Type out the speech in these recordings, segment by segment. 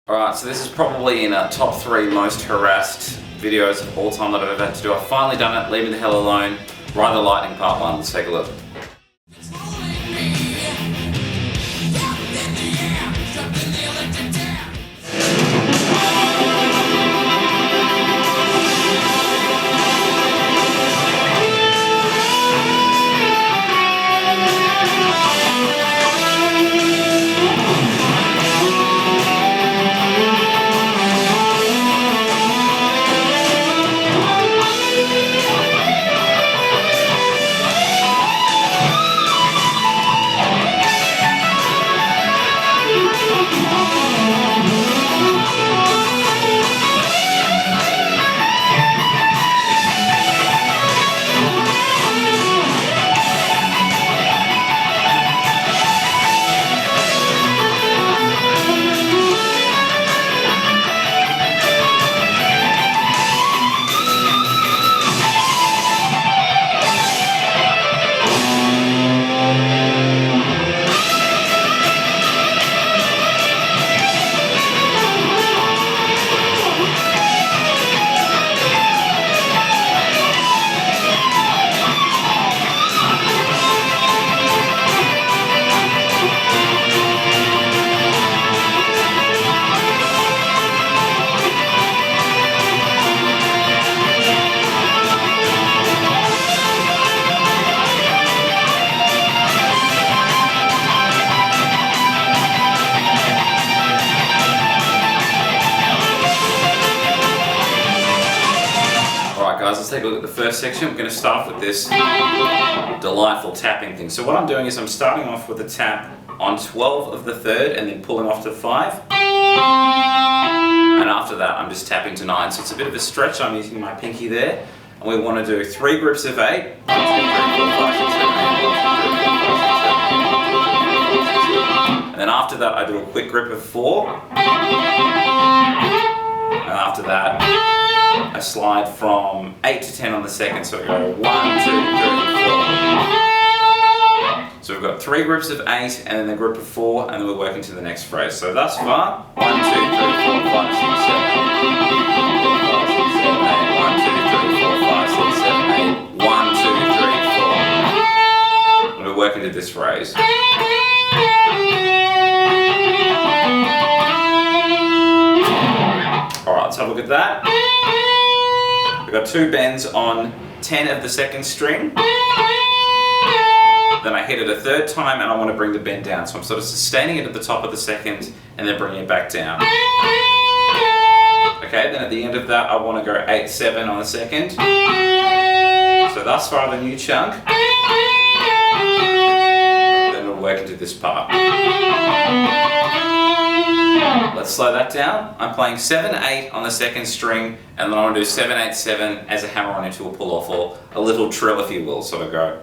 Alright, so this is probably in top 3 most harassed videos of all time that I've ever had to do. I've finally done it, Leave Me the Hell Alone, Ride the Lightning Part 1. Let's take a look. Guys, let's take a look at the first section. We're going to start with this delightful tapping thing. So what I'm doing is I'm starting off with a tap on 12 of the 3rd and then pulling off to 5. And after that I'm just tapping to 9. So it's a bit of a stretch. I'm using my pinky there. And we want to do 3 grips of 8. 1, 2, 3, 4, 5, 6, 7, 8. 1, 2, 3, 4, 5, 6, 7, 8. And then after that I do a quick grip of 4. And after that I slide from 8 to 10 on the second, so I go 1, 2, 3, 4. So we've got 3 grips of 8 and then a grip of 4, and then we're working to the next phrase. So thus far, 1, 2, 3, 4, 5, 6, 7, 8. 1, 2, 3, 4, 5, 6, 7, 8. 1, 2, 3, 4. And we're working to this phrase. Alright, let's have a look at that. We've got 2 bends on 10 of the 2nd string. Then I hit it a 3rd time and I want to bring the bend down. So I'm sort of sustaining it at the top of the 2nd and then bringing it back down. Okay, then at the end of that I want to go 8, 7 on the 2nd. So thus far the new chunk. Then we'll work into this part. Let's slow that down. I'm playing 7, 8 on the 2nd string, and then I want to do 7, 8, 7 as a hammer-on into a pull-off, or a little trill if you will, sort of go.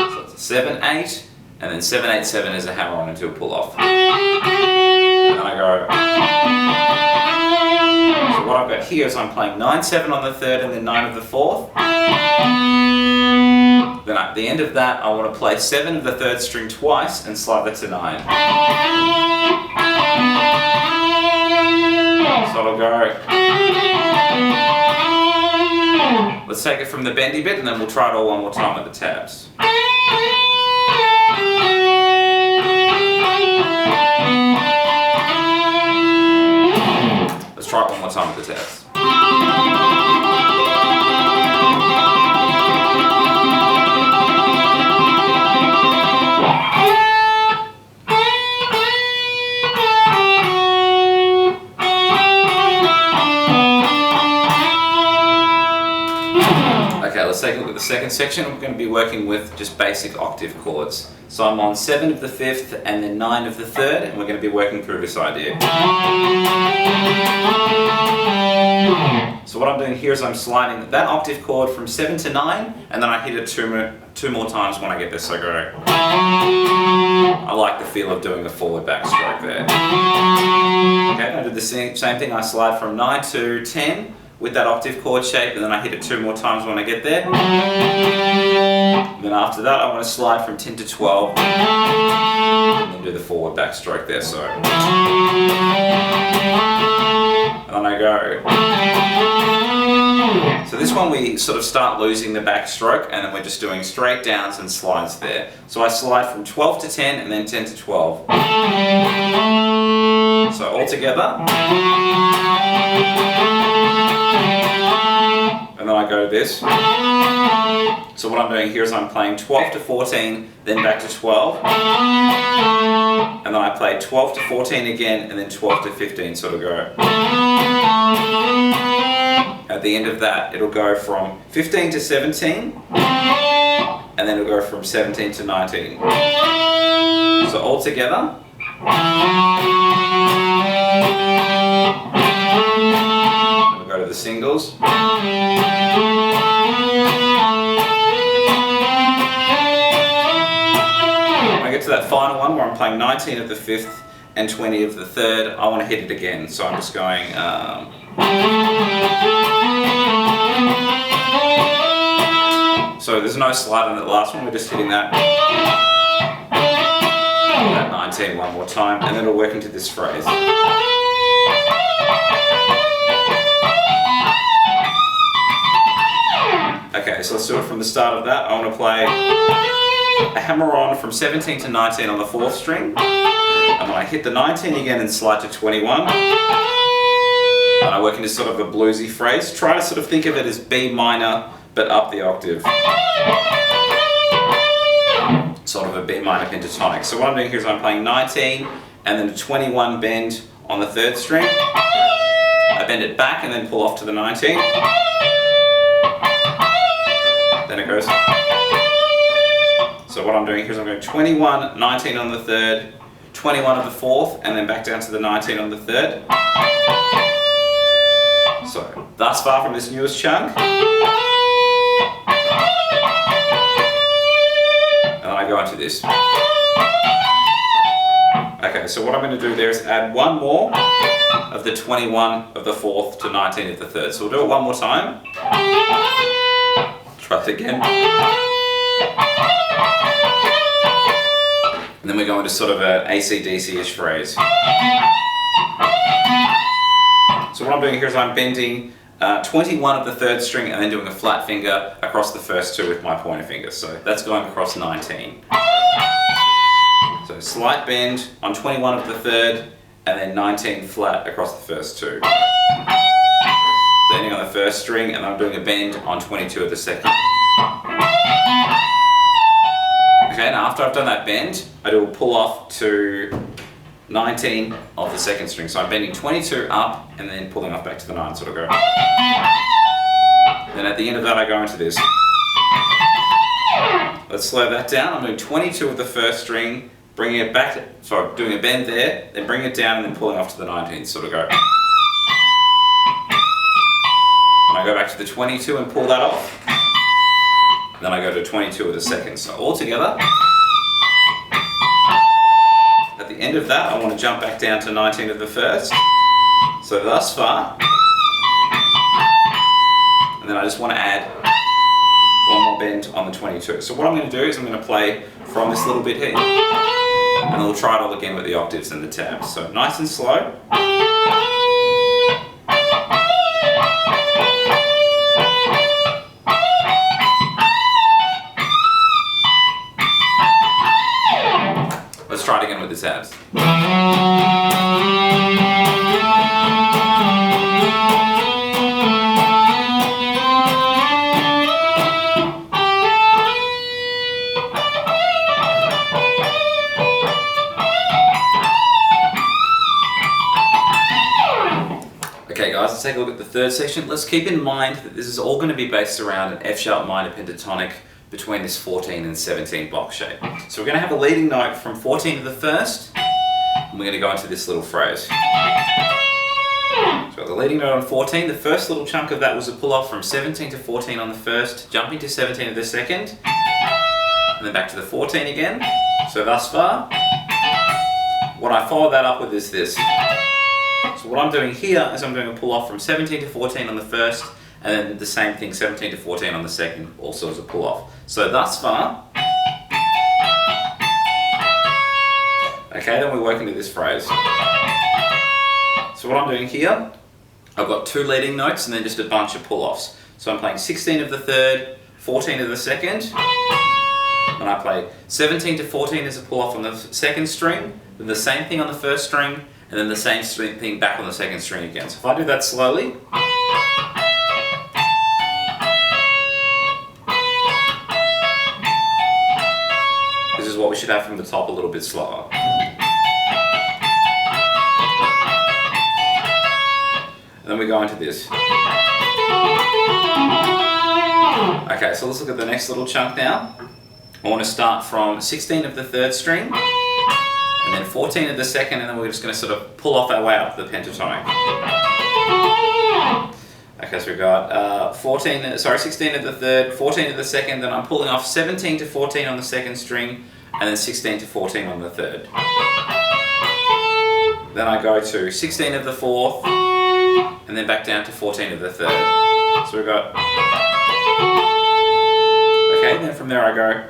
So it's 7, 8, and then 7, 8, 7 as a hammer-on into a pull-off. And then I go. So what I've got here is I'm playing 9, 7 on the 3rd, and then 9 of the 4th. Then at the end of that, I want to play 7 of the 3rd string twice and slide that to 9. So it'll go. Let's take it from the bendy bit and then we'll try it all one more time with the tabs. Let's try it one more time with the tabs. Okay, let's take a look at the second section. We're going to be working with just basic octave chords. So I'm on 7 of the 5th and then 9 of the 3rd, and we're going to be working through this idea. So what I'm doing here is I'm sliding that octave chord from 7 to 9, and then I hit it two more times when I get this, so I go. I like the feel of doing the forward backstroke there. Okay, I did the same thing. I slide from 9 to 10 with that octave chord shape, and then I hit it 2 more times when I get there. And then after that I want to slide from 10 to 12. chord backstroke there, so. And then I go. So this one we sort of start losing the backstroke, and then we're just doing straight downs and slides there. So I slide from 12 to 10 and then 10 to 12. So all together. And then I go this. So what I'm doing here is I'm playing 12 to 14, then back to 12. And then I play 12 to 14 again, and then 12 to 15, sort of go. At the end of that, it'll go from 15 to 17, and then it'll go from 17 to 19. So all together. We'll go to the singles. When I get to that final one where I'm playing 19 of the 5th and 20 of the 3rd, I want to hit it again. So I'm just going. So there's no slide on the last one, we're just hitting that 19 one more time, and then it'll work into this phrase. Okay, so let's do it from the start of that. I want to play a hammer on from 17 to 19 on the 4th string, and when I hit the 19 again and slide to 21, and I work into sort of a bluesy phrase. Try to sort of think of it as B minor, but up the octave. Sort of a B minor pentatonic. So what I'm doing here is I'm playing 19 and then a 21 bend on the 3rd string. I bend it back and then pull off to the 19. Then it goes. So what I'm doing here is I'm going 21, 19 on the 3rd, 21 of the 4th, and then back down to the 19 on the 3rd. So, thus far from this newest chunk. And then I go into this. Okay, so what I'm going to do there is add one more of the 21 of the 4th to 19 of the 3rd. So we'll do it one more time. Try it again. And then we go into sort of an AC/DC-ish phrase. So what I'm doing here is I'm bending 21 of the 3rd string and then doing a flat finger across the first 2 with my pointer finger. So that's going across 19. So slight bend on 21 of the 3rd and then 19 flat across the first 2. So ending on the 1st string, and I'm doing a bend on 22 of the 2nd. Okay, now after I've done that bend, I do a pull off to 19 of the 2nd string. So I'm bending 22 up and then pulling off back to the 9, sort of go. Then at the end of that I go into this. Let's slow that down. I'm doing 22 of the 1st string, bringing it back, doing a bend there, then bring it down and then pulling off to the 19, sort of go. And I go back to the 22 and pull that off. Then I go to 22 of the 2nd. So all together. At the end of that, I want to jump back down to 19 of the 1st. So thus far. And then I just want to add one more bend on the 22. So what I'm going to do is I'm going to play from this little bit here. And then we'll try it all again with the octaves and the tabs. So nice and slow. Let's try it again with the tabs. Okay guys, let's take a look at the 3rd section. Let's keep in mind that this is all going to be based around an F sharp minor pentatonic between this 14 and 17 box shape. So we're going to have a leading note from 14 to the 1st, and we're going to go into this little phrase. So the leading note on 14, the first little chunk of that was a pull off from 17 to 14 on the 1st, jumping to 17 of the 2nd, and then back to the 14 again. So thus far. What I follow that up with is this. So what I'm doing here is I'm doing a pull off from 17 to 14 on the 1st, and then the same thing, 17 to 14 on the 2nd, also as a pull off. So thus far. Okay, then we work into this phrase. So what I'm doing here, I've got 2 leading notes and then just a bunch of pull-offs. So I'm playing 16 of the 3rd, 14 of the 2nd, and I play 17 to 14 as a pull-off on the 2nd string, then the same thing on the 1st string, and then the same thing back on the 2nd string again. So if I do that slowly, this is what we should have from the top, a little bit slower. And then we go into this. Okay, so let's look at the next little chunk now. I want to start from 16 of the 3rd string, and then 14 of the 2nd, and then we're just going to sort of pull off our way up the pentatonic. Okay, so we've got 16 of the 3rd, 14 of the 2nd, then I'm pulling off 17 to 14 on the 2nd string, and then 16 to 14 on the 3rd. Then I go to 16 of the 4th, and then back down to 14 of the 3rd. So we've got... Okay, then from there I go...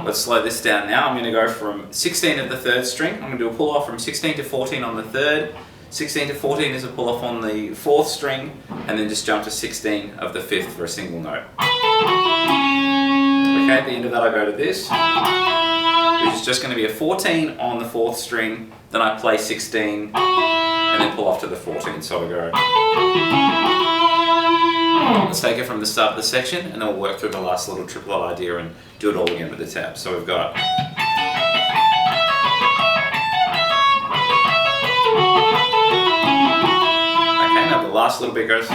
Let's slow this down now. I'm going to go from 16 of the 3rd string. I'm going to do a pull off from 16 to 14 on the 3rd. 16 to 14 is a pull off on the 4th string, and then just jump to 16 of the 5th for a single note. Okay, at the end of that I go to this, which is just going to be a 14 on the 4th string, then I play 16, and then pull off to the 14, so I go. Let's take it from the start of the section, and then we'll work through the last little triplet idea and do it all again with the tabs. So we've got... Okay, now the last little bit goes...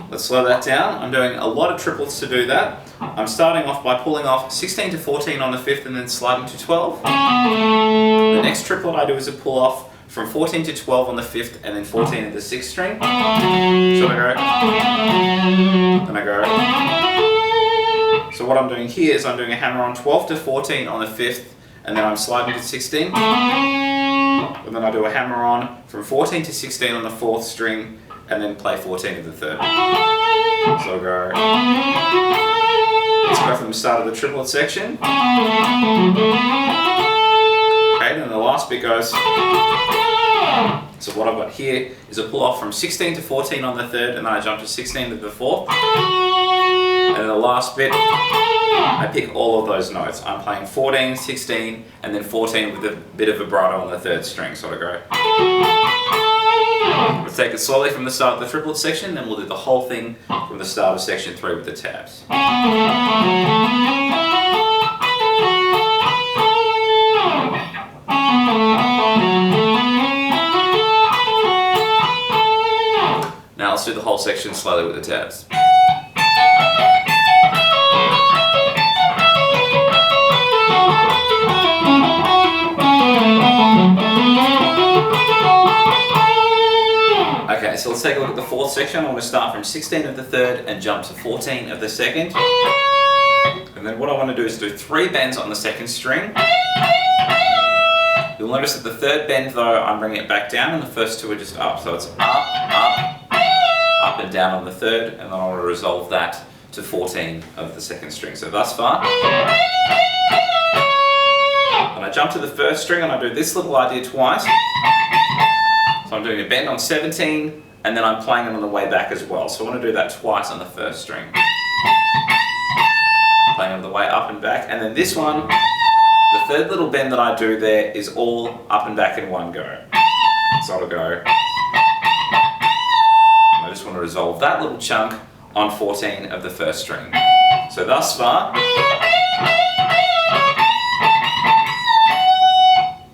Let's slow that down. I'm doing a lot of triplets to do that. I'm starting off by pulling off 16 to 14 on the 5th and then sliding to 12. The next triplet I do is a pull off from 14 to 12 on the 5th and then 14 at the 6th string. So I go, and I go. So what I'm doing here is I'm doing a hammer on 12 to 14 on the 5th, and then I'm sliding to 16. And then I do a hammer on from 14 to 16 on the 4th string, and then play 14 of the 3rd. So I go. Let's go from the start of the triplet section. Okay, then the last bit goes. So what I've got here is a pull off from 16 to 14 on the 3rd, and then I jump to 16 to the 4th. And then the last bit, I pick all of those notes. I'm playing 14, 16, and then 14 with a bit of vibrato on the 3rd string. So I go. Let's take it slowly from the start of the triplet section, then we'll do the whole thing from the start of section 3 with the tabs. Now let's do the whole section slowly with the tabs. Okay, so let's take a look at the 4th section. I want to start from 16 of the 3rd and jump to 14 of the 2nd. And then what I want to do is do 3 bends on the 2nd string. You'll notice that the 3rd bend though, I'm bringing it back down, and the first 2 are just up. So it's up, up and down on the 3rd, and then I want to resolve that to 14 of the 2nd string. So thus far. And I jump to the 1st string and I do this little idea twice. So I'm doing a bend on 17, and then I'm playing it on the way back as well. So I want to do that twice on the 1st string. Playing on the way up and back, and then this one, the 3rd little bend that I do there is all up and back in one go. So I'll go. I just want to resolve that little chunk on 14 of the 1st string. So thus far.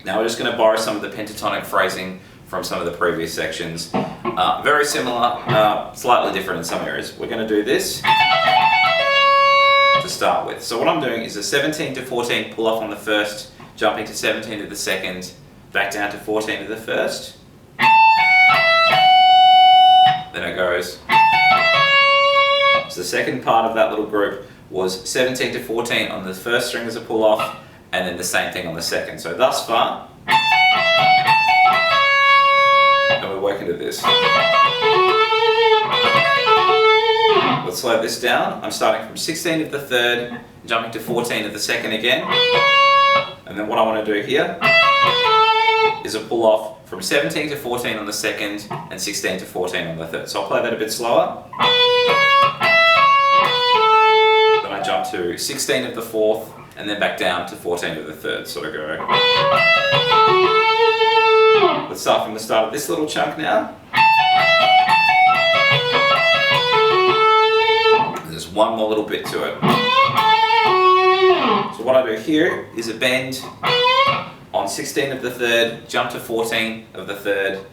Now we're just going to borrow some of the pentatonic phrasing from some of the previous sections. Very similar, slightly different in some areas. We're going to do this to start with. So what I'm doing is a 17 to 14 pull off on the 1st, jumping to 17 to the 2nd, back down to 14 to the 1st. Then it goes. So the second part of that little group was 17 to 14 on the 1st string as a pull off, and then the same thing on the 2nd. So thus far. And we work into this. Let's slow this down. I'm starting from 16 of the third, jumping to 14 of the second again. And then what I want to do here is a pull off from 17 to 14 on the second and 16 to 14 on the third. So I'll play that a bit slower. Then I jump to 16 of the fourth and then back down to 14 of the third. So I go. Let's start from the start of this little chunk now. There's one more little bit to it. So what I do here is a bend on 16 of the third, jump to 14 of the third,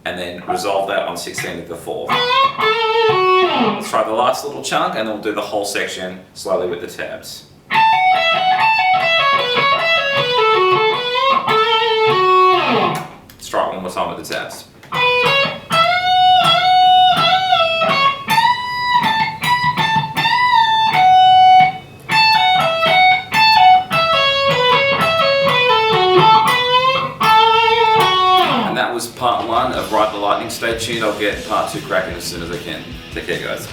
and then resolve that on 16 of the fourth. Let's try the last little chunk and then we'll do the whole section slowly with the tabs. Let's try it one more time with the tabs. That was part 1 of Ride the Lightning. Stay tuned, I'll get part 2 cracking as soon as I can. Take care guys.